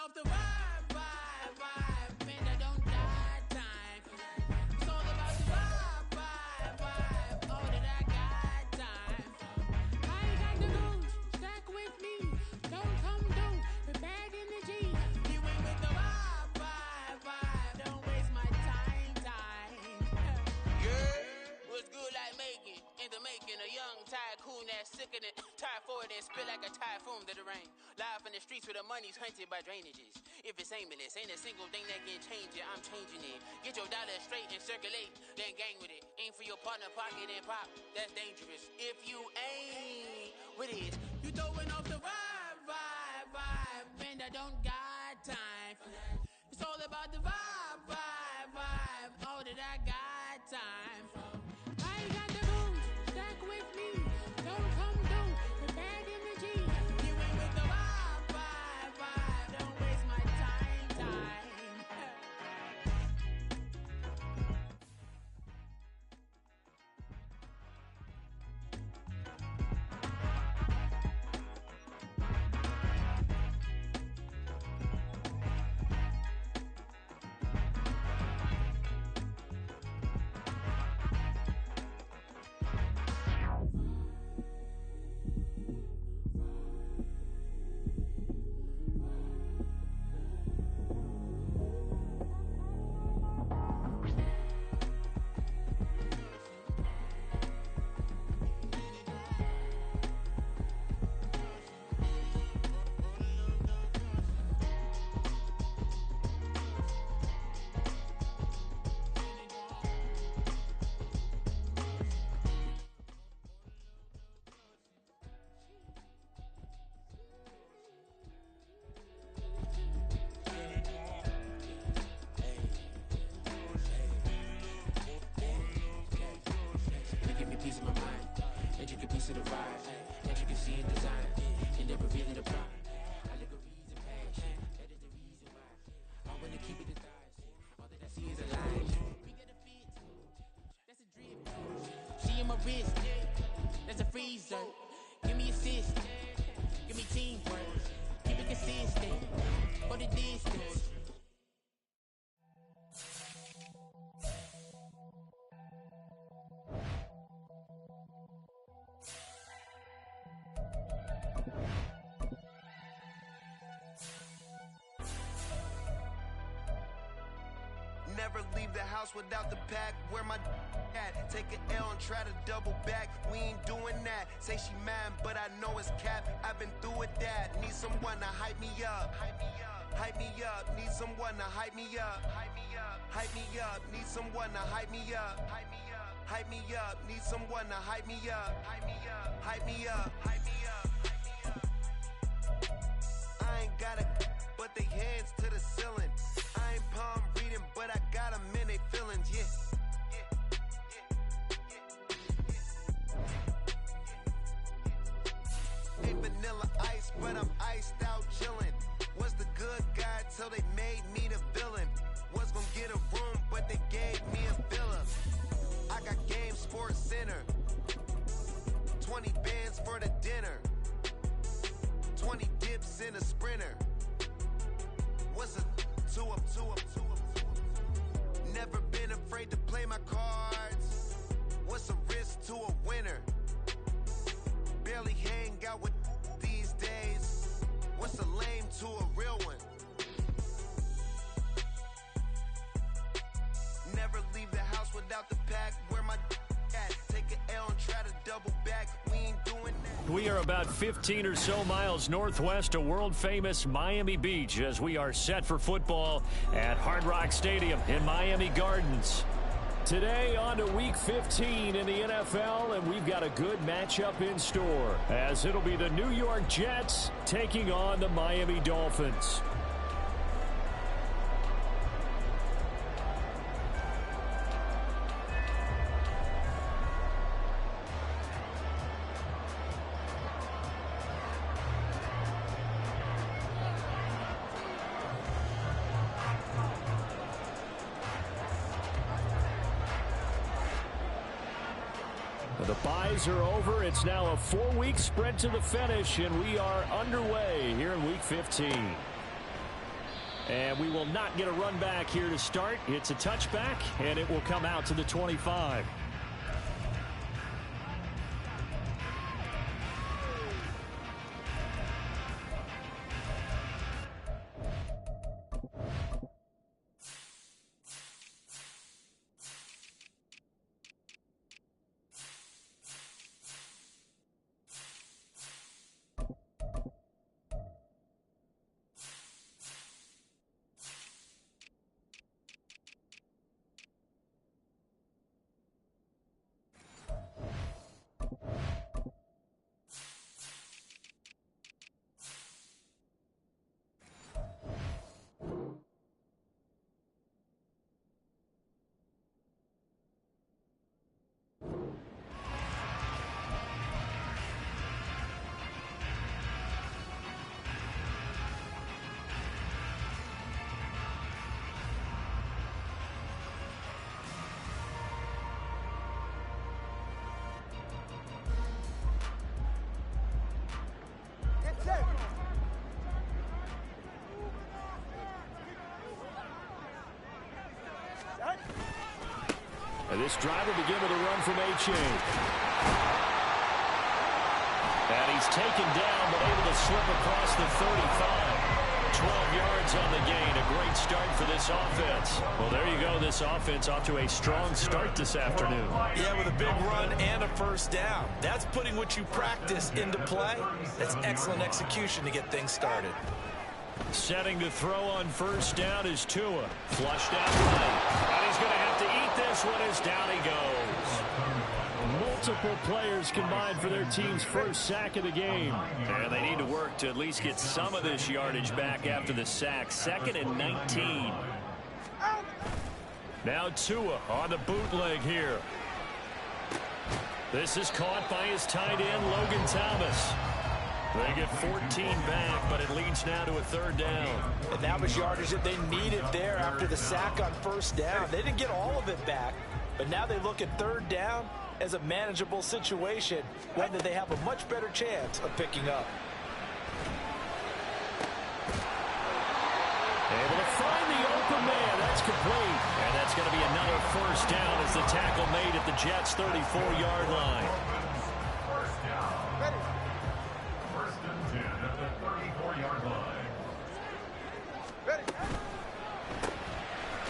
off the vibe, man, I don't got time. It's all about the vibe, all that I got time. I ain't got the goose, stack with me. Don't come through, the bag in the G. You ain't with the vibe, don't waste my time. Yeah, what's good like making, in the making, a young tycoon that's sick in it. Tire forward and spit like a typhoon to the rain. Live in the streets where the money's hunted by drainages. If it's aimless, ain't a single thing that can change it. I'm changing it. Get your dollar straight and circulate, then gang with it. Aim for your partner, pocket and pop. That's dangerous. If you ain't with it, you throwing off the vibe, man, I don't got time for that. It's all about the vibe, all that I got time for. I ain't got the goose, stack with me. Don't come through, the bag in the G. You ain't with the vibe, don't waste my time. Give me peace of my mind, intricate piece of the ride, intricacy in design, and never really the pride. Allegories and passion, that is the reason why I want to keep it inside. All that I see is a lie. We get a fit, that's a drip. She in my wrist, that's a freezer. Give me assist, give me teamwork, keep it consistent, go the distance. Never leave the house without the pack. Where my at? Take an L and try to double back. We ain't doing that. Say she mad, but I know it's cap. I've been through with that. Need someone to hype me up. Hype me up. Need someone to hype me up. Hype me up. Need someone to hype me up. Hype me up. Need someone to hype me up. Hype me up. I ain't got a, but they hands to the ceiling. I ain't palm reading, but I got them in they feelings, yeah. Ain't vanilla ice, but I'm iced out chillin'. Was the good guy till they made me the villain. Was gonna get a room, but they gave me a villa. I got Game Sports Center. 20 bands for the dinner. 20 dips in a sprinter. What's a two up? Never been afraid to play my cards. What's a risk to a winner? Barely hang out with these days. What's a lame to a real one? Never leave the house without the pack. Where my at? Take an L and try to double back. We ain't doing that. We are about 15 or so miles northwest of world-famous Miami Beach as we are set for football at Hard Rock Stadium in Miami Gardens. Today on to Week 15 in the NFL, and we've got a good matchup in store as it'll be the New York Jets taking on the Miami Dolphins. The byes are over. It's now a 4-week sprint to the finish, and we are underway here in Week 15. And we will not get a run back here to start. It's a touchback, and it will come out to the 25. And this drive will begin with a run from H.A. And he's taken down, but able to slip across the 35. 12 yards on the gain. A great start for this offense. Well, there you go. This offense off to a strong start this afternoon. Yeah, with a big run and a first down. That's putting what you practice into play. That's excellent execution to get things started. Setting to throw on first down is Tua. Flushed out right. And he's going to have to eat this one as down he goes. Multiple players combined for their team's first sack of the game. And they need to work to at least get some of this yardage back after the sack. 2nd and 19. Now Tua on the bootleg here. This is caught by his tight end, Logan Thomas. They get 14 back, but it leads now to a 3rd down. And that was yardage that they needed there after the sack on first down. They didn't get all of it back, but now they look at 3rd down as a manageable situation, one that they have a much better chance of picking up. Able to find the open man. That's complete. And that's going to be another first down as the tackle made at the Jets' 34-yard line.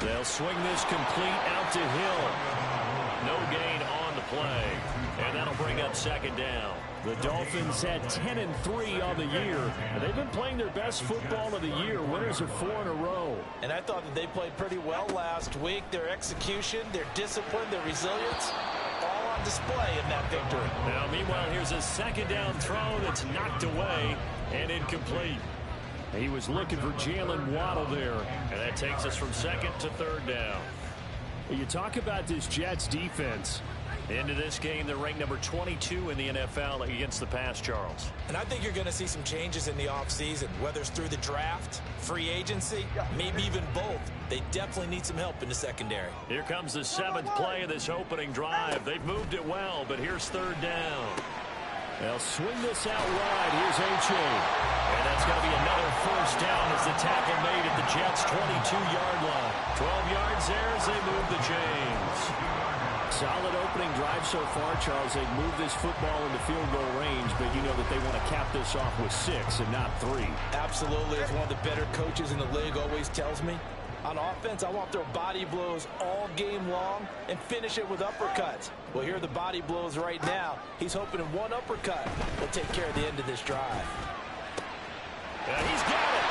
They'll swing this complete out to Hill. No gain on the play. And that'll bring up 2nd down. The Dolphins had 10-3 on the year. And they've been playing their best football of the year. Winners of 4 in a row. And I thought that they played pretty well last week. Their execution, their discipline, their resilience, all on display in that victory. Now, meanwhile, here's a 2nd down throw that's knocked away and incomplete. He was looking for Jalen Waddle there. And that takes us from 2nd to 3rd down. You talk about this Jets defense. Into this game, they're ranked number 22 in the NFL against the pass, Charles. And I think you're going to see some changes in the offseason, whether it's through the draft, free agency, maybe even both. They definitely need some help in the secondary. Here comes the 7th play of this opening drive. They've moved it well, but here's 3rd down. They'll swing this out wide. Here's H.A. And that's going to be another first down as the tackle made at the Jets' 22-yard line. 12 yards there as they move the chains. Solid opening drive so far, Charles. They've moved this football into field goal range, but you know that they want to cap this off with 6 and not 3. Absolutely. As one of the better coaches in the league always tells me, on offense, I want their body blows all game long and finish it with uppercuts. Well, here are the body blows right now. He's hoping in one uppercut will take care of the end of this drive. And he's got it.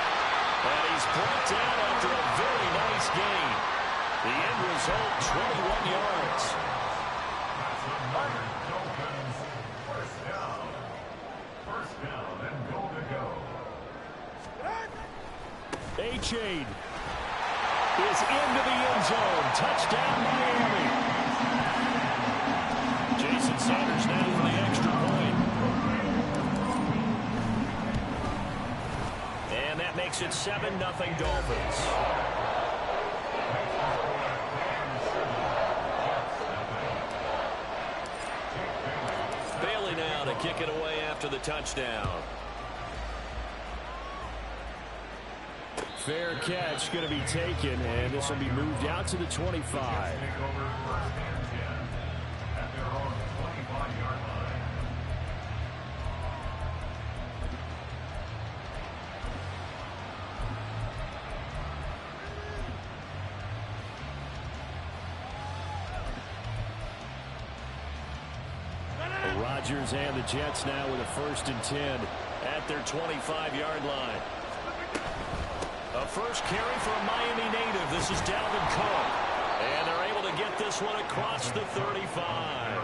And he's brought down after a very nice gain. The end result, 21 yards. First down and goal to go. H.A. is into the end zone. Touchdown, Miami. Jason Sanders now for the extra point. And that makes it 7-0 Dolphins. Bailey now to kick it away after the touchdown. fair catch going to be taken, and this will be moved out to the 25. Rodgers and the Jets now with a 1st and 10 at their 25-yard line. A first carry for a Miami native. This is Dalvin Cook. And they're able to get this one across the 35.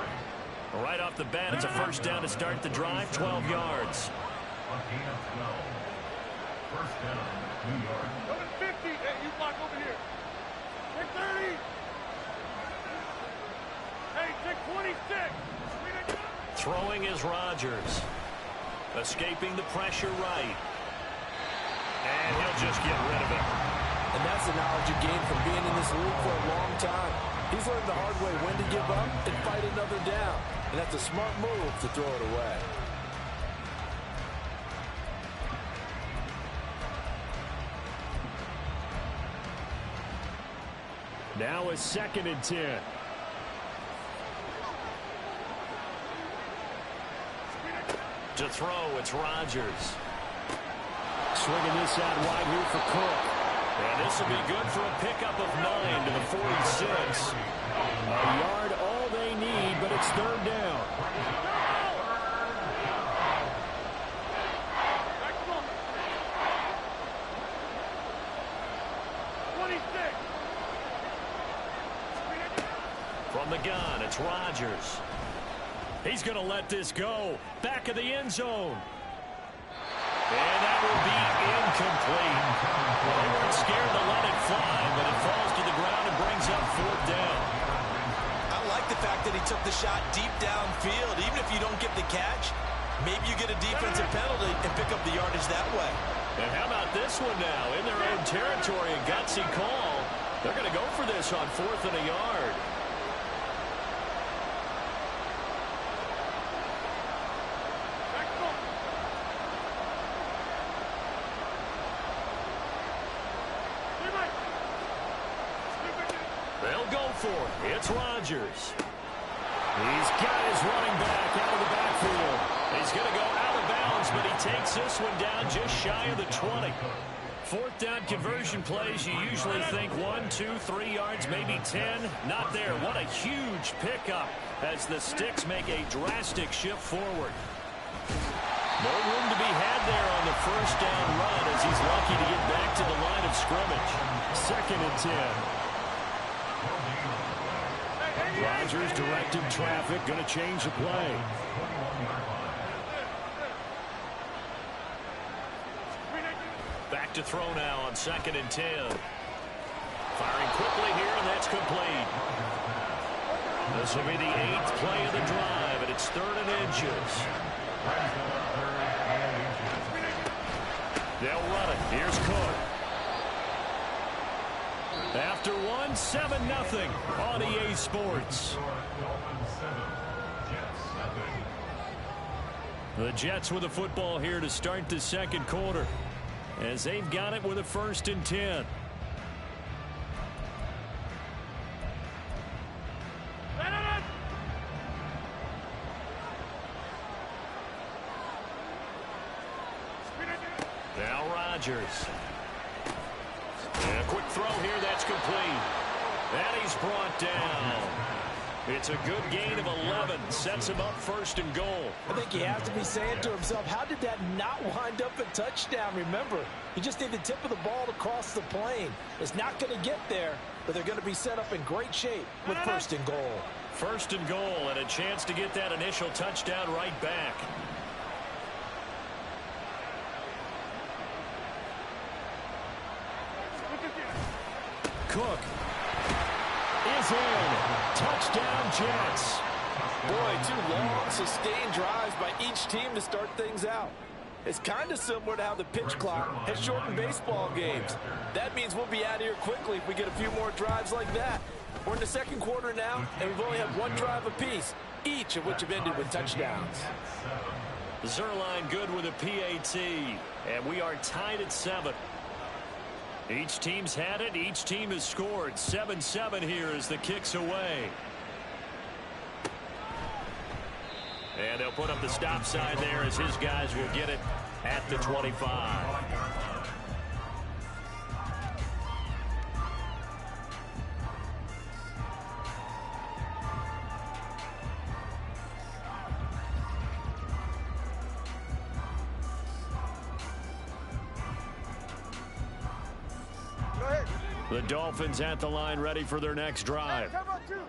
Right off the bat, it's a first down to start the drive, 12 yards. First down, New York. Coming 50. Hey, you block over here. Take 30. Hey, take 26. Throwing is Rodgers. Escaping the pressure right. And he'll just get rid of it. And that's the knowledge you gain from being in this league for a long time. He's learned the hard way when to give up and fight another down. And that's a smart move to throw it away. Now a 2nd and 10. To throw, it's Rodgers. Swinging this out wide here for Cook. And this will be good for a pickup of 9 to the 46. A yard all they need, but it's 3rd down. From the gun, it's Rodgers. He's going to let this go. Back of the end zone. And that will be incomplete. They weren't scared to let it fly, but it falls to the ground and brings up 4th down. I like the fact that he took the shot deep downfield. Even if you don't get the catch, maybe you get a defensive penalty and pick up the yardage that way. And how about this one now? In their own territory, a gutsy call. They're going to go for this on 4th and a yard. They'll go for it. It's Rodgers. He's got his running back out of the backfield. He's going to go out of bounds, but he takes this one down just shy of the 20. 4th down conversion plays, you usually think 1, 2, 3 yards, maybe 10. Not there. What a huge pickup as the Sticks make a drastic shift forward. No room to be had there on the 1st down run as he's lucky to get back to the line of scrimmage. 2nd and 10. Rodgers directing traffic, going to change the play. Back to throw now on 2nd and 10. Firing quickly here, and that's complete. This will be the 8th play of the drive, and it's 3rd and inches. They'll run it. Here's Cook. After 1, 7-0 on EA Sports. The Jets with the football here to start the 2nd quarter, as they've got it with a 1st and 10. Now Rodgers. And a quick throw here, that's complete. And he's brought down. It's a good gain of 11. Sets him up 1st and goal. I think he has to be saying to himself, how did that not wind up a touchdown? Remember, you just need the tip of the ball to cross the plane. It's not going to get there, but they're going to be set up in great shape with 1st and goal. 1st and goal, and a chance to get that initial touchdown right back. Cook is in. Touchdown, Jets. Boy, 2 long, sustained drives by each team to start things out. It's kind of similar to how the pitch clock has shortened baseball games. That means we'll be out of here quickly if we get a few more drives like that. We're in the 2nd quarter now, and we've only had 1 drive apiece, each of which have ended with touchdowns. Zerline good with a PAT, and we are tied at 7. Each team's had it. Each team has scored. 7-7 here as the kick's away. And they'll put up the stop sign there as his guys will get it at the 25. The Dolphins at the line ready for their next drive.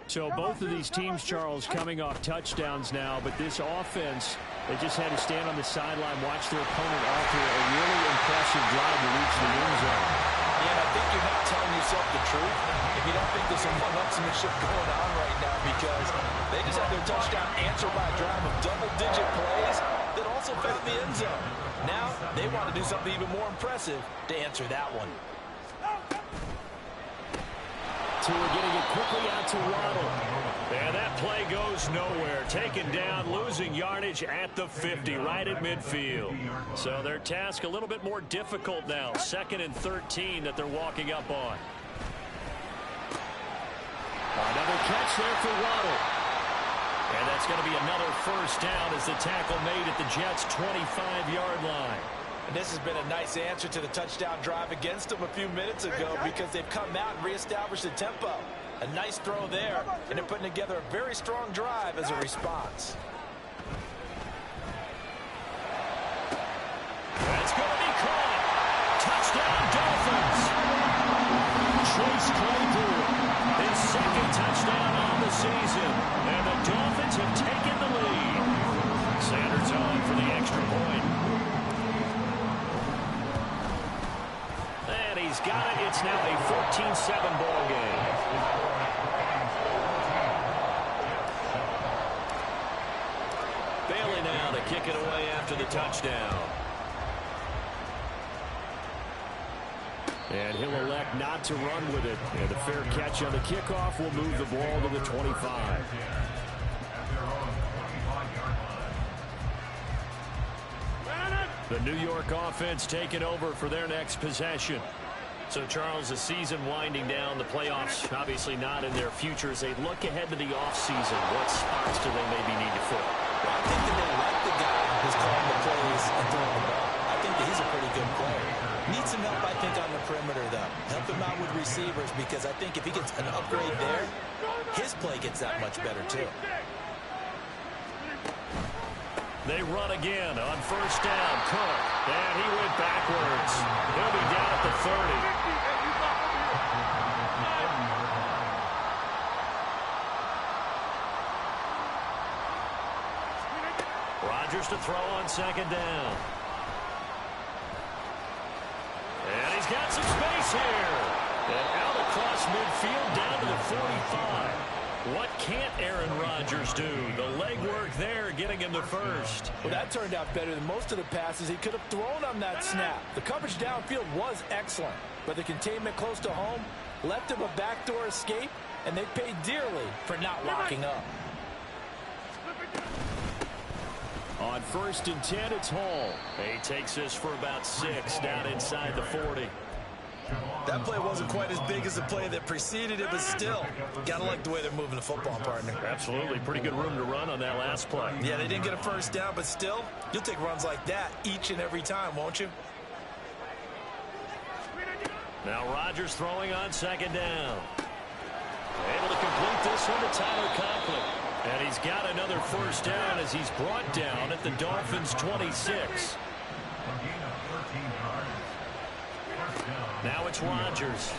So both of these teams, Charles, coming off touchdowns now, but this offense, they just had to stand on the sideline, watch their opponent alter a really impressive drive to reach the end zone. Yeah, and I think you're not telling yourself the truth if you don't think there's some one-upsmanship going on right now, because they just had their touchdown answered by a drive of double-digit plays that also found the end zone. Now they want to do something even more impressive to answer that one. Tua getting it quickly out to Waddle. And that play goes nowhere. Taken down, losing yardage at the 50, right at midfield. So their task a little bit more difficult now. 2nd and 13 that they're walking up on. Another catch there for Waddle. And that's going to be another first down as the tackle made at the Jets' 25-yard line. And this has been a nice answer to the touchdown drive against them a few minutes ago, because they've come out and reestablished the tempo. A nice throw there, and they're putting together a very strong drive as a response. That's going to be caught. Touchdown, Dolphins. Chase Claypool, his 2nd touchdown on the season. And the Dolphins have taken the lead. Sanders on for the extra point. And he's got it. It's now a 14-7 ball game. Bailey now to kick it away after the touchdown. And he'll elect not to run with it. And a fair catch on the kickoff will move the ball to the 25. The New York offense taking over for their next possession. So, Charles, the season winding down, the playoffs obviously not in their future. As they look ahead to the offseason, what spots do they maybe need to fill? Well, I think that they like the guy who's calling the plays and throwing the ball. I think that he's a pretty good player. Needs some help, I think, on the perimeter, though. Help him out with receivers, because I think if he gets an upgrade there, his play gets that much better, too. They run again on first down. Cook. And he went backwards. He'll be down at the 30. Rodgers to throw on 2nd down. And he's got some space here. And out across midfield down to the 45. What can't Aaron Rodgers do? The legwork there getting him to first. Well, that turned out better than most of the passes he could have thrown on that snap. The coverage downfield was excellent, but the containment close to home left him a backdoor escape, and they paid dearly for not locking up. On 1st and 10, it's Hall. He takes this for about 6 down inside the 40. That play wasn't quite as big as the play that preceded it, but still, got to like the way they're moving the football, partner. Absolutely. Pretty good room to run on that last play. Yeah, they didn't get a first down, but still, you'll take runs like that each and every time, won't you? Now Rodgers throwing on 2nd down. Able to complete this one to Tyler Conklin. And he's got another first down as he's brought down at the Dolphins' 26. Now it's Rodgers.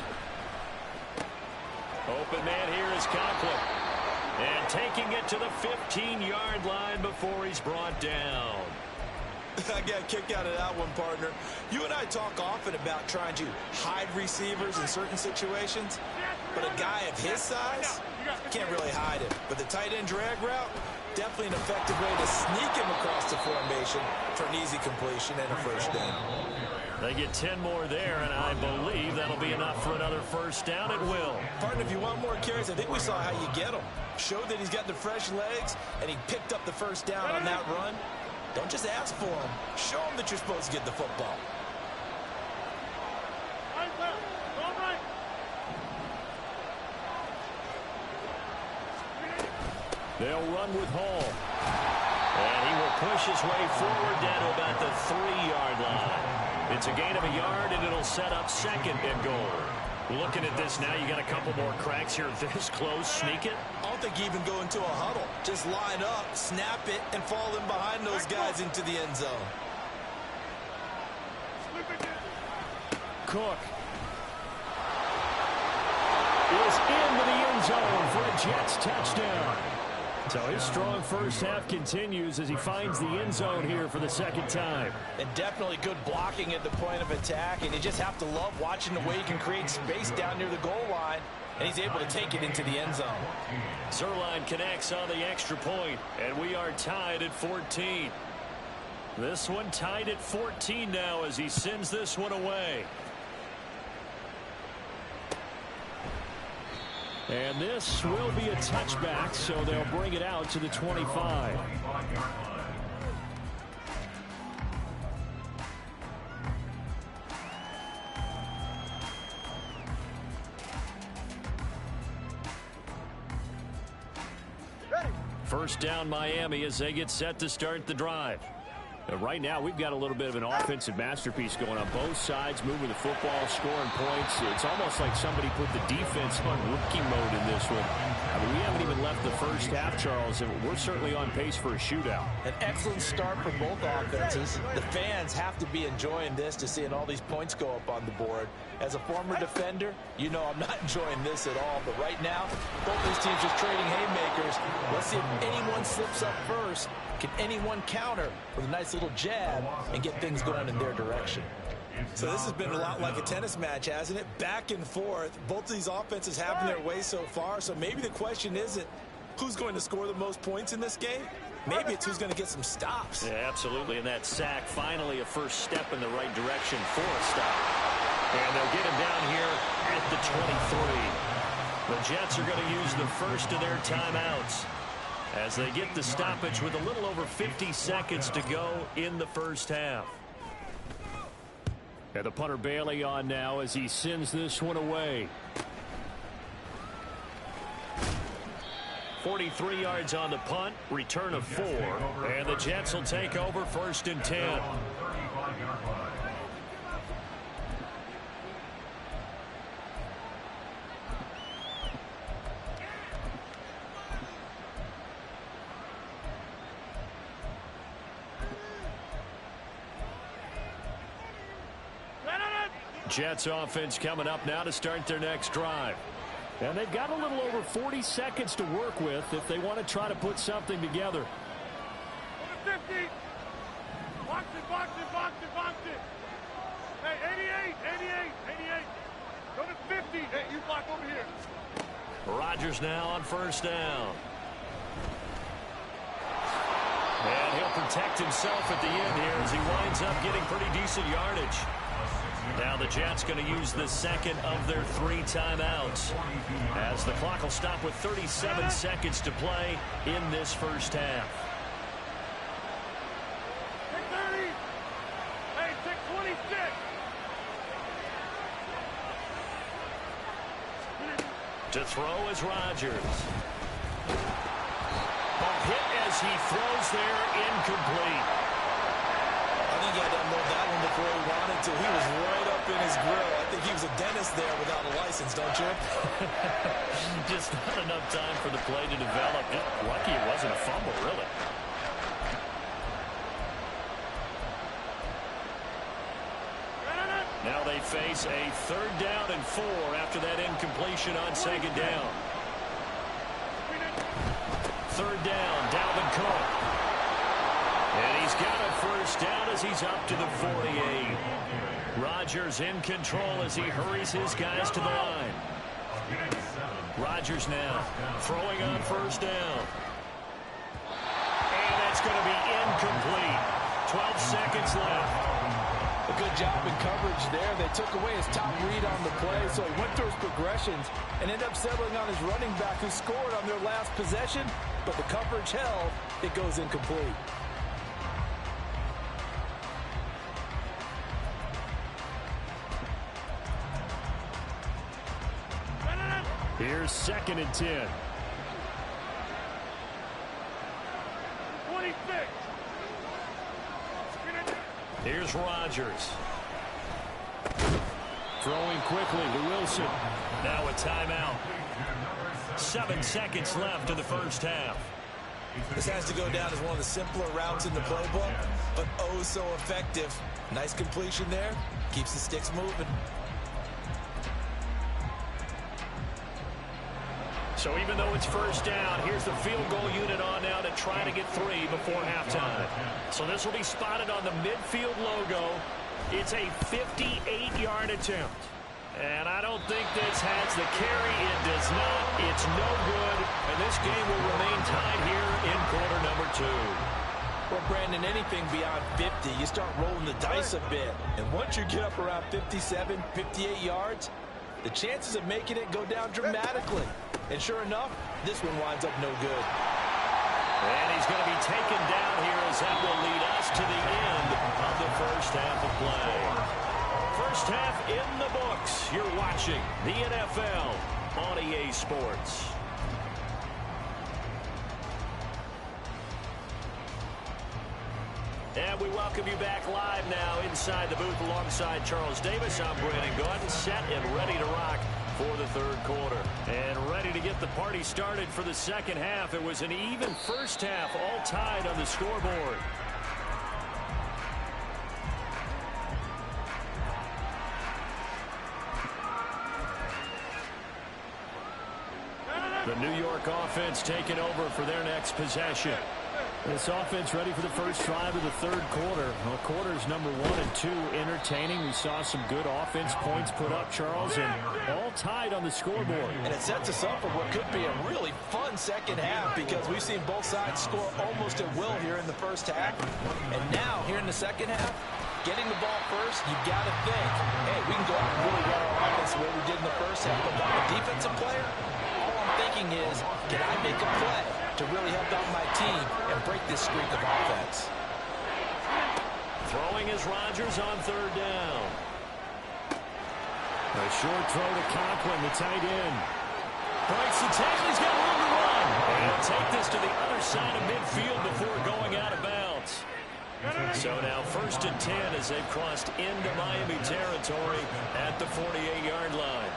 Open man here is Conklin. And taking it to the 15-yard line before he's brought down. I got a kick out of that one, partner. You and I talk often about trying to hide receivers in certain situations, but a guy of his size can't really hide him. But the tight end drag route, definitely an effective way to sneak him across the formation for an easy completion and a first down. They get 10 more there, and I believe that'll be enough for another first down at will. Partner, if you want more carries, I think we saw how you get them. Showed that he's got the fresh legs, and he picked up the first down on that run. Don't just ask for him. Show him that you're supposed to get the football. They'll run with Hall. And he will push his way forward down to about the 3-yard line. It's a gain of a yard, and it'll set up second and goal. Looking at this now, you got a couple more cracks here this close. Sneak it. I don't think you even go into a huddle. Just line up, snap it, and fall in behind those guys into the end zone. Cook is into the end zone for a Jets touchdown. So his strong first half continues as he finds the end zone here for the second time. And definitely good blocking at the point of attack, and you just have to love watching the way he can create space down near the goal line, and he's able to take it into the end zone. Zerline connects on the extra point, and we are tied at 14. This one tied at 14 now as he sends this one away. And this will be a touchback, so they'll bring it out to the 25. First down Miami as they get set to start the drive. Right now, we've got a little bit of an offensive masterpiece going on both sides, moving the football, scoring points. It's almost like somebody put the defense on rookie mode in this one. I mean, we haven't even left the first half, Charles, and we're certainly on pace for a shootout. An excellent start for both offenses. The fans have to be enjoying this to seeing all these points go up on the board. As a former defender, you know I'm not enjoying this at all. But right now, both these teams just trading haymakers. Let's see if anyone slips up first. Can anyone counter with a nice little jab and get things going in their direction? So this has been a lot like a tennis match, hasn't it? Back and forth. Both of these offenses having their way so far. So maybe the question isn't who's going to score the most points in this game. Maybe it's who's going to get some stops. Yeah, absolutely. And that sack, finally a first step in the right direction for a stop. And they'll get him down here at the 23. The Jets are going to use the first of their timeouts as they get the stoppage with a little over 50 seconds to go in the first half. And the punter Bailey on now as he sends this one away. 43 yards on the punt, return of 4, and the Jets will take over first and 10. Jets offense coming up now to start their next drive. And they've got a little over 40 seconds to work with if they want to try to put something together. 50. Box it, box it, box it, box it. Hey, 88. Go to 50. Hey, you block over here. Rodgers now on first down. And he'll protect himself at the end here as he winds up getting pretty decent yardage. Now the Jets going to use the second of their 3 timeouts as the clock will stop with 37 seconds to play in this first half. 6:30. Hey, 6:26. To throw is Rodgers. Ball hit as he throws there, incomplete. I think he had to unload that one before he wanted to. He was right up in his grill. I think he was a dentist there without a license, don't you? Just not enough time for the play to develop. Lucky it wasn't a fumble, really. Now they face a 3rd down and 4 after that incompletion on 2nd down. 3rd down, Dalvin Cook. And he's got a first down as he's up to the 48. Rodgers in control as he hurries his guys to the line. Rodgers now throwing on first down. And that's going to be incomplete. 12 seconds left. A good job in coverage there. They took away his top read on the play, so he went through his progressions and ended up settling on his running back who scored on their last possession, but the coverage held. It goes incomplete. Here's 2nd and 10. Here's Rodgers. Throwing quickly to Wilson. Now a timeout. 7 seconds left in the first half. This has to go down as one of the simpler routes in the playbook, but oh so effective. Nice completion there. Keeps the sticks moving. So even though it's first down, here's the field goal unit on now to try to get 3 before halftime. So this will be spotted on the midfield logo. It's a 58-yard attempt. And I don't think this has the carry. It does not. It's no good. And this game will remain tied here in quarter number 2. Well, Brandon, anything beyond 50, you start rolling the dice a bit. And once you get up around 57, 58 yards, the chances of making it go down dramatically. And sure enough, this one winds up no good. And he's going to be taken down here as that will lead us to the end of the first half of play. First half in the books. You're watching the NFL on EA Sports. And we welcome you back live now inside the booth alongside Charles Davis. I'm Brandon Gordon, set and ready to rock for the third quarter. And ready to get the party started for the second half. It was an even first half, all tied on the scoreboard. The New York offense taking over for their next possession. This offense ready for the first drive of the third quarter. Well, quarters number 1 and 2 entertaining. We saw some good offense points put up, Charles, and all tied on the scoreboard. And it sets us up for what could be a really fun second half because we've seen both sides score almost at will here in the first half. And now, here in the second half, getting the ball first, you've got to think, hey, we can go out and really run our offense the way we did in the first half. But if I'm a defensive player, all I'm thinking is, can I make a play to really help out my team and break this streak of offense? Throwing is Rodgers on third down. A short throw to Conklin, the tight end. Breaks the tackle, he's got room to run. And he'll take this to the other side of midfield before going out of bounds. So now 1st and 10 as they've crossed into Miami territory at the 48-yard line.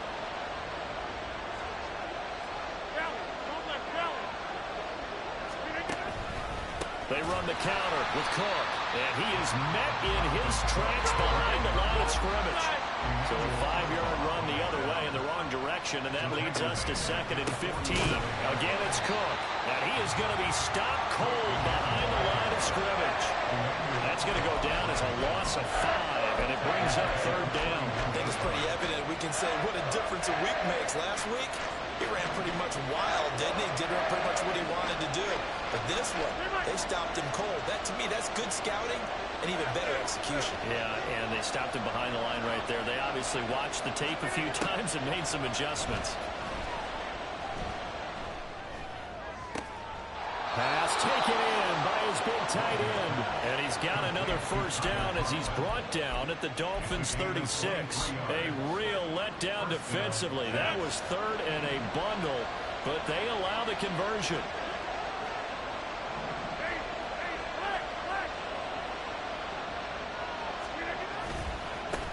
They run the counter with Cook, and he is met in his tracks behind the line of scrimmage. So a 5-yard run the other way in the wrong direction, and that leads us to 2nd and 15. Again, it's Cook, and he is going to be stopped cold behind the line of scrimmage. That's going to go down as a loss of 5, and it brings up third down. I think it's pretty evident we can say what a difference a week makes. Last week, he ran pretty much wild, didn't he? Did pretty much what he wanted to do. But this one, they stopped him cold. That, to me, that's good scouting and even better execution. Yeah, and they stopped him behind the line right there. They obviously watched the tape a few times and made some adjustments. Pass taken in by his big tight end. And he's got another first down as he's brought down at the Dolphins' 36. A real letdown defensively. That was third and a bundle, but they allow the conversion.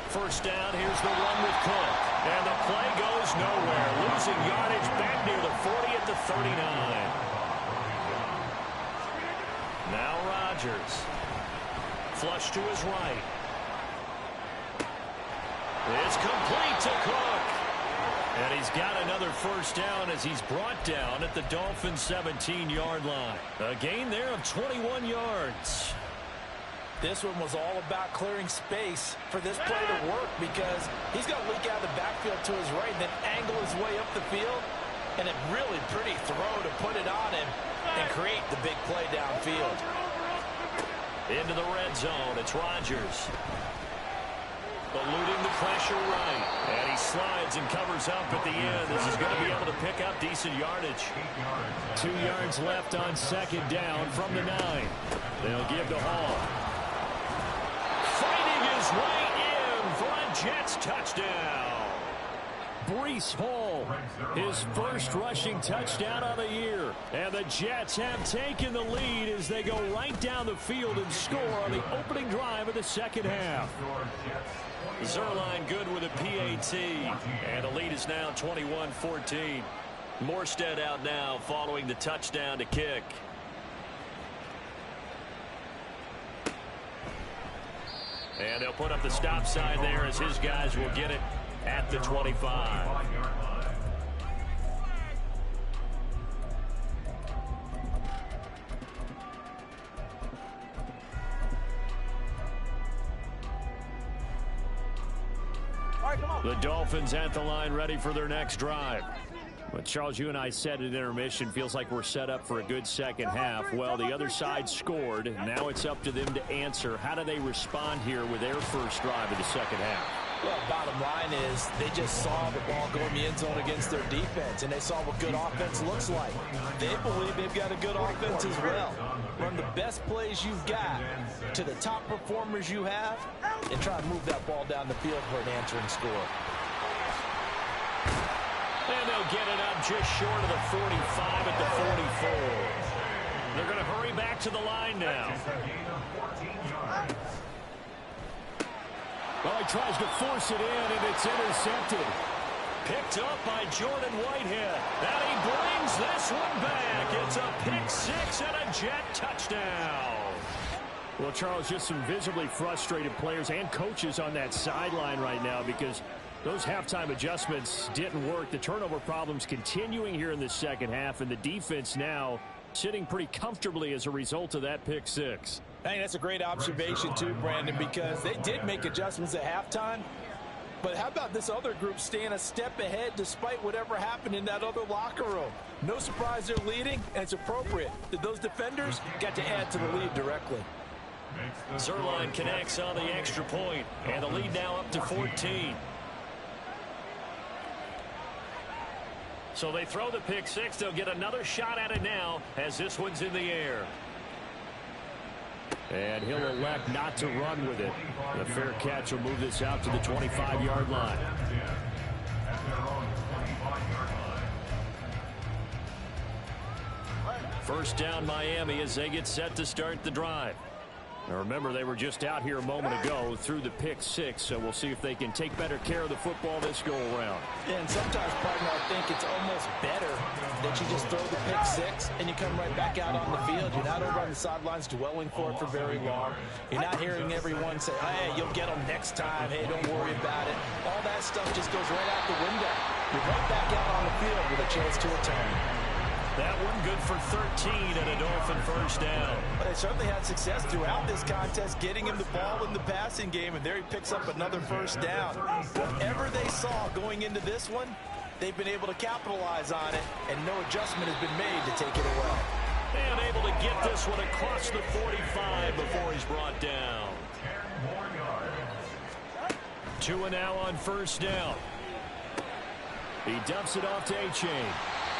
First down, here's the one with Cook. And the play goes nowhere. Losing yardage back near the 40 at the 39. Now Rodgers. Flush to his right. It's complete to Cook. And he's got another first down as he's brought down at the Dolphins' 17-yard line. A gain there of 21 yards. This one was all about clearing space for this play to work because he's going to leak out of the backfield to his right and then angle his way up the field. And a really pretty throw to put it on him and create the big play downfield. Into the red zone, it's Rodgers. Eluding the pressure right. And he slides and covers up at the end. This is going to be able to pick up decent yardage. 2 yards left on second down from the 9. They'll give to Hall. Fighting his way in for a Jets touchdown. Breece Hall, his first rushing touchdown of the year. And the Jets have taken the lead as they go right down the field and score on the opening drive of the second half. Zerline good with a PAT, and the lead is now 21-14. Morstead out now following the touchdown to kick. And they'll put up the stop sign there as his guys will get it at the 25. The Dolphins at the line ready for their next drive. But Charles, you and I said at intermission, feels like we're set up for a good second half. Well, the other side scored. Now it's up to them to answer. How do they respond here with their first drive of the second half? Well, bottom line is they just saw the ball go in the end zone against their defense, and they saw what good offense looks like. They believe they've got a good offense as well. Run the best plays you've got to the top performers you have, and try to move that ball down the field for an answering score. And they'll get it up just short of the 45 at the 44. They're going to hurry back to the line now. Well, he tries to force it in, and it's intercepted. Picked up by Jordan Whitehead. And he brings this one back. It's a pick six and a Jet touchdown. Well, Charles, just some visibly frustrated players and coaches on that sideline right now because those halftime adjustments didn't work. The turnover problems continuing here in the second half, and the defense now sitting pretty comfortably as a result of that pick six. I think that's a great observation too, Brandon, because they did make adjustments at halftime. But how about this other group staying a step ahead despite whatever happened in that other locker room? No surprise they're leading, and it's appropriate that those defenders got to add to the lead directly. Zerline connects on the extra point, and the lead now up to 14. So they throw the pick six. They'll get another shot at it now as this one's in the air. And he'll elect not to run with it. The fair catch will move this out to the 25-yard line. First down Miami as they get set to start the drive. Now remember, they were just out here a moment ago through the pick six, so we'll see if they can take better care of the football this go-around. Yeah, and sometimes, partner, I think it's almost better that you just throw the pick six and you come right back out on the field. You're not over on the sidelines dwelling for it for very long. You're not hearing everyone say, hey, you'll get them next time. Hey, don't worry about it. All that stuff just goes right out the window. You're right back out on the field with a chance to return. That one good for 13 and a Dolphin first down. But they certainly had success throughout this contest, getting him the ball in the passing game, and there he picks up another first down. Whatever they saw going into this one, they've been able to capitalize on it, and no adjustment has been made to take it away. And able to get this one across the 45 before he's brought down. Tua now on first down. He dumps it off to A-Chain.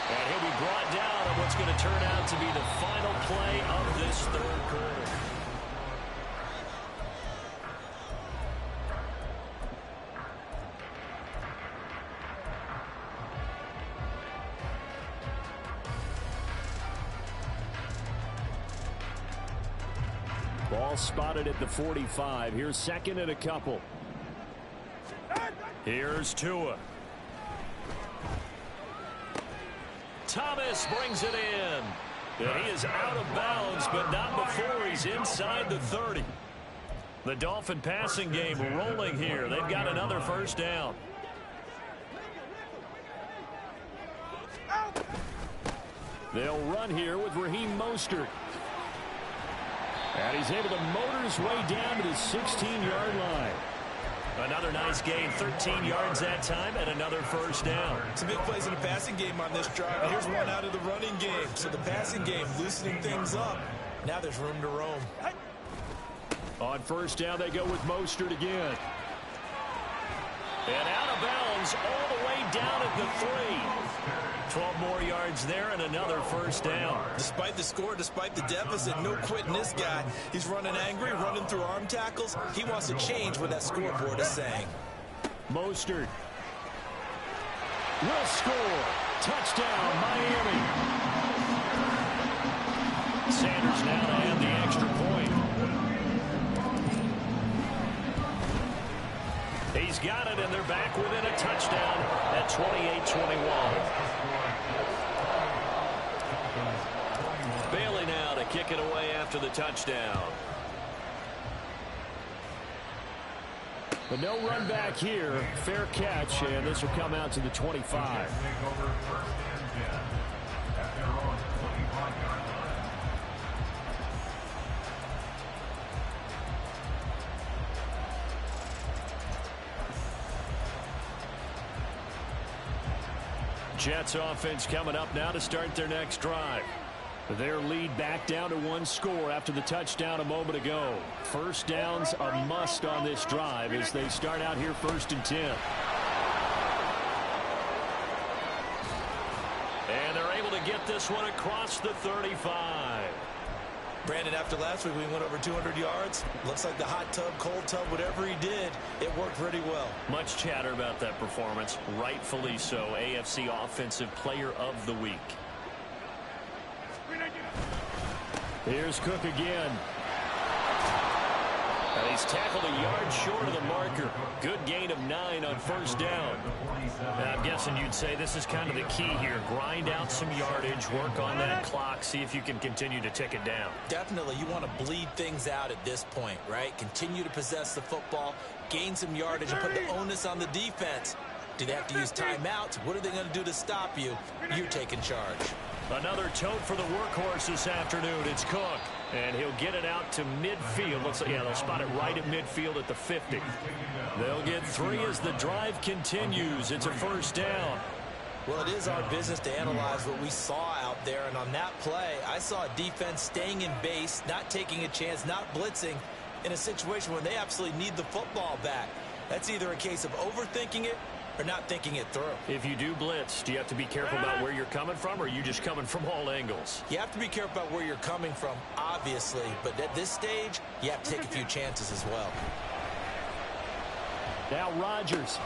And he'll be brought down on what's going to turn out to be the final play of this third quarter. Ball spotted at the 45. Here's second and a couple. Here's Tua. Thomas brings it in. And he is out of bounds, but not before he's inside the 30. The Dolphin passing game rolling here. They've got another first down. They'll run here with Raheem Mostert. And he's able to motor his way down to the 16-yard line. Another nice gain, 13 yards that time, and another first down. Some big plays in the passing game on this drive. And here's one out of the running game. So the passing game loosening things up. Now there's room to roam. On first down, they go with Mostert again. And out of bounds all the way down at the 3. 12 more yards there and another first down. Despite the score, despite the deficit, no quitting this guy. He's running angry, running through arm tackles. He wants to change what that scoreboard is saying. Mostert. will score. Touchdown, Miami. Sanders now to add the extra point. He's got it, and they're back within a touchdown at 28-21. Bailey now to kick it away after the touchdown. But no run back here. Fair catch, and this will come out to the 25. Jets offense coming up now to start their next drive. Their lead back down to 1 score after the touchdown a moment ago. First downs a must on this drive as they start out here 1st and 10. And they're able to get this one across the 35. Brandon, after last week we went over 200 yards. Looks like the hot tub, cold tub, whatever he did, it worked pretty well. Much chatter about that performance. Rightfully so. AFC Offensive Player of the Week. Here's Cook again. And he's tackled a yard short of the marker. Good gain of 9 on 1st down. And I'm guessing you'd say this is kind of the key here. Grind out some yardage, work on that clock, see if you can continue to tick it down. Definitely, you want to bleed things out at this point, right? Continue to possess the football, gain some yardage, and put the onus on the defense. Do they have to use timeouts? What are they going to do to stop you? You're taking charge. Another tote for the workhorse this afternoon. It's Cook. And he'll get it out to midfield. Looks like, yeah, they'll spot it right at midfield at the 50. They'll get 3 as the drive continues. It's a 1st down. Well, it is our business to analyze what we saw out there. And on that play, I saw a defense staying in base, not taking a chance, not blitzing in a situation where they absolutely need the football back. That's either a case of overthinking it or not thinking it through. If you do blitz, do you have to be careful about where you're coming from, or are you just coming from all angles? You have to be careful about where you're coming from, obviously, but at this stage, you have to take a few chances as well. Now Rodgers.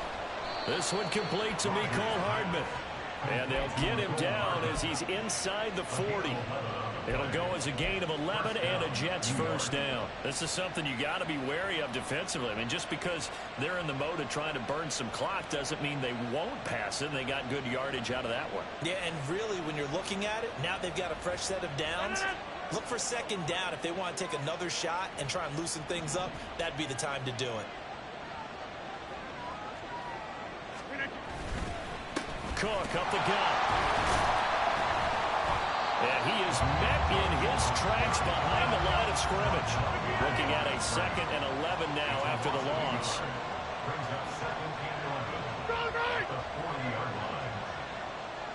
This one complete to Mecole Hardman. And they'll get him down as he's inside the 40. It'll go as a gain of 11 and a Jets 1st down. This is something you got to be wary of defensively. I mean, just because they're in the mode of trying to burn some clock doesn't mean they won't pass it. And they got good yardage out of that one. Yeah, and really, when you're looking at it, now they've got a fresh set of downs. Look for 2nd down. If they want to take another shot and try and loosen things up, that'd be the time to do it. Cook up the gut. And he is met in his tracks behind the line of scrimmage. Looking at a 2nd and 11 now after the loss.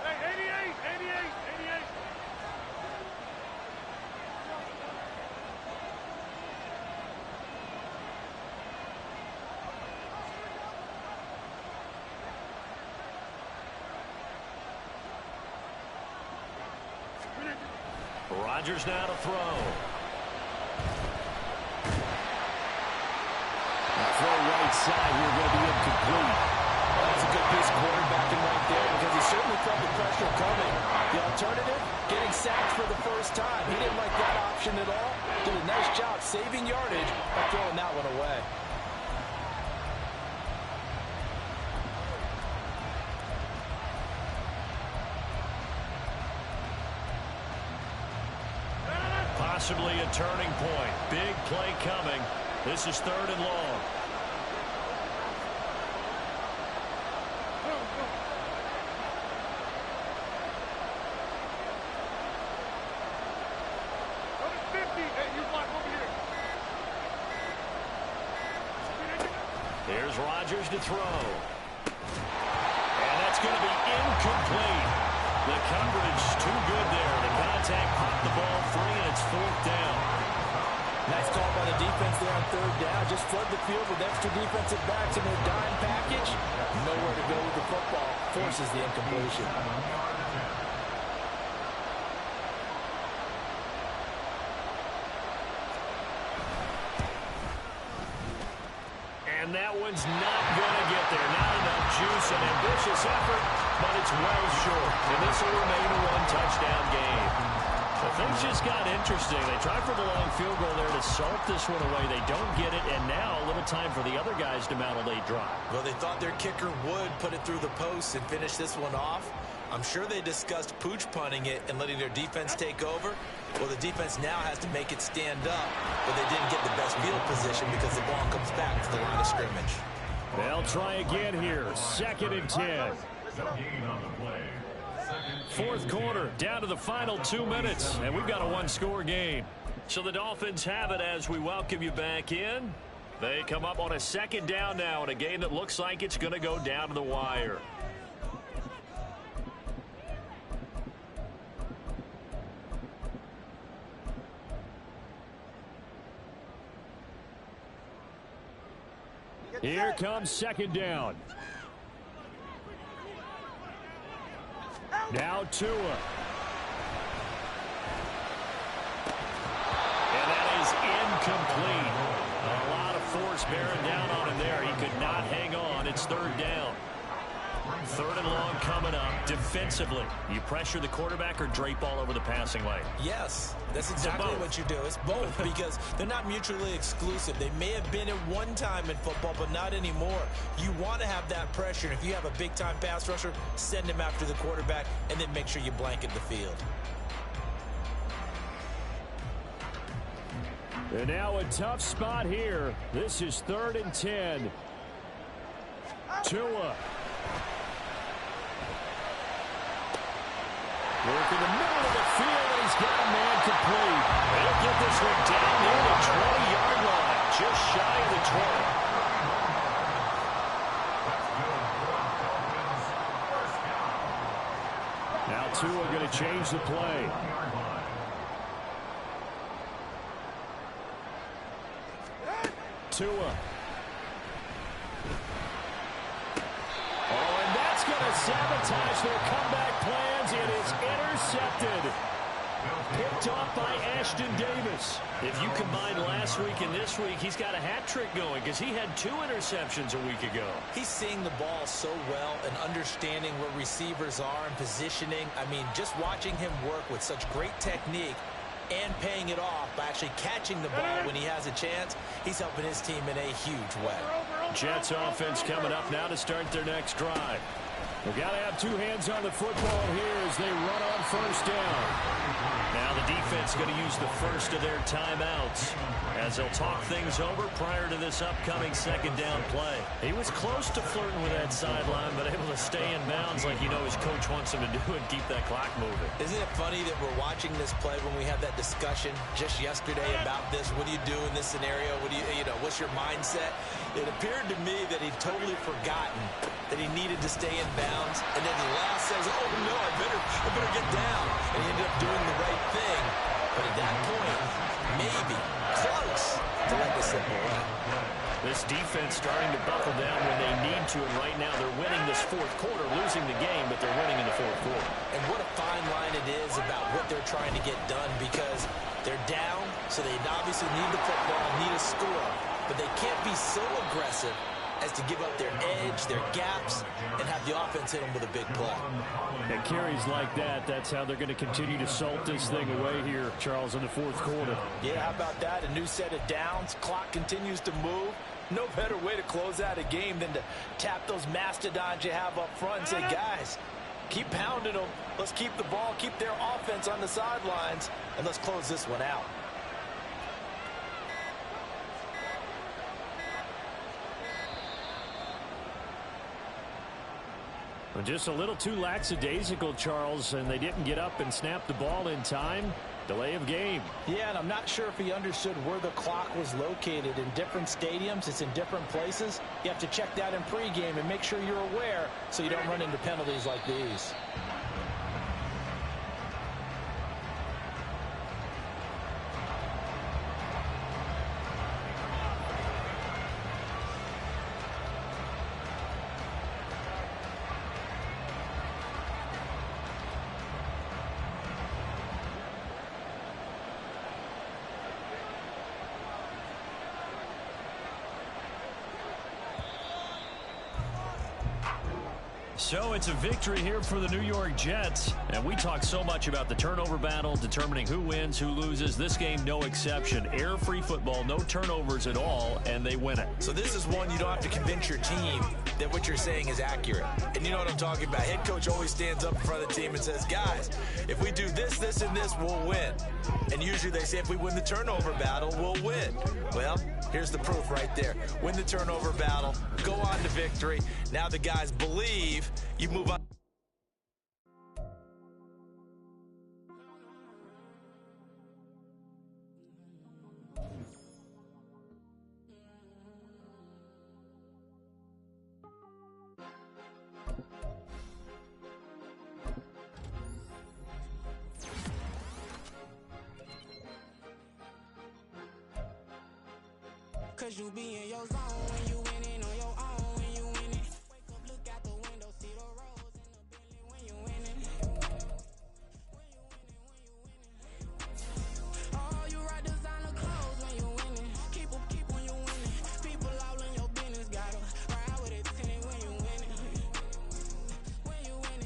Hey, 88. Rodgers now to throw. Throw right side here, going to be incomplete. That's a good piece of quarterbacking right there because he certainly felt the pressure coming. The alternative, getting sacked for the 1st time. He didn't like that option at all. Did a nice job saving yardage by throwing that one away. Possibly a turning point. Big play coming. This is 3rd and long. Here's Rodgers to throw. And that's going to be incomplete. The coverage too good there. The contact popped the ball free, and it's 4th down. Nice call by the defense there on 3rd down. Just flood the field with extra defensive backs in their dime package. Nowhere to go with the football. Forces the incompletion. And that one's not going to get there. Not enough juice, an ambitious effort. but it's well short, and this will remain a one-touchdown game. But things just got interesting. They tried for the long field goal there to salt this one away. They don't get it, and now a little time for the other guys to mount a late drive. Well, they thought their kicker would put it through the post and finish this one off. I'm sure they discussed pooch punting it and letting their defense take over. Well, the defense now has to make it stand up, but they didn't get the best field position because the ball comes back to the line of scrimmage. They'll try again here. 2nd and 10. Fourth quarter, down to the final 2 minutes, and we've got a one-score game. So the Dolphins have it as we welcome you back in. They come up on a 2nd down now in a game that looks like it's going to go down to the wire. Here comes 2nd down. Now Tua. And that is incomplete. A lot of force bearing down on him there. He could not hang on. It's 3rd down. 3rd and long coming up. Defensively, you pressure the quarterback or drape all over the passing lane? Yes, that's exactly what you do. It's both because they're not mutually exclusive. They may have been at one time in football, but not anymore. You want to have that pressure. And if you have a big-time pass rusher, send him after the quarterback and then make sure you blanket the field. And now a tough spot here. This is 3rd and 10. Tua. Work in the middle of the field, and he's got a man complete. They'll get this one down near the 20-yard line, just shy of the 20. Now Tua going to change the play. Tua. Oh, and that's going to sabotage their comeback plans. It is intercepted. Picked off by Ashton Davis. If you combine last week and this week, he's got a hat trick going because he had 2 interceptions a week ago. He's seeing the ball so well and understanding where receivers are and positioning. I mean, just watching him work with such great technique and paying it off by actually catching the ball when he has a chance, he's helping his team in a huge way. Jets offense coming up now to start their next drive. We've got to have 2 hands on the football here as they run on 1st down. Now the defense going to use the first of their timeouts as they'll talk things over prior to this upcoming 2nd down play. He was close to flirting with that sideline, but able to stay in bounds like you know his coach wants him to do and keep that clock moving. Isn't it funny that we're watching this play when we had that discussion just yesterday about this? What do you do in this scenario? What do you know, what's your mindset? It appeared to me that he'd totally forgotten that he needed to stay in bounds, and then the last says, oh no, I better get down, and he ended up doing the right thing. But at that point, maybe close to let this slip away. This defense starting to buckle down when they need to, and right now they're winning this 4th quarter, losing the game, but they're winning in the 4th quarter. And what a fine line it is about what they're trying to get done, because they're down, so they obviously need the football, need a score, but they can't be so aggressive as to give up their edge, their gaps, and have the offense hit them with a big play. And carries like that, that's how they're going to continue to salt this thing away here, Charles, in the 4th quarter. Yeah, how about that? A new set of downs. Clock continues to move. No better way to close out a game than to tap those mastodons you have up front and say, guys, keep pounding them. Let's keep the ball, keep their offense on the sidelines, and let's close this one out. Just a little too lackadaisical, Charles, and they didn't get up and snap the ball in time. Delay of game. Yeah, and I'm not sure if he understood where the clock was located. In different stadiums, it's in different places. You have to check that in pregame and make sure you're aware so you don't run into penalties like these. So it's a victory here for the New York Jets. And we talk so much about the turnover battle, determining who wins, who loses. This game, no exception. Air-free football, no turnovers at all, and they win it. So this is one you don't have to convince your team that what you're saying is accurate. And you know what I'm talking about. Head coach always stands up in front of the team and says, guys, if we do this, this, and this, we'll win. And usually they say if we win the turnover battle, we'll win. Well, here's the proof right there. Win the turnover battle, go on to victory. Now the guys believe you move on. Cause you be in your zone when you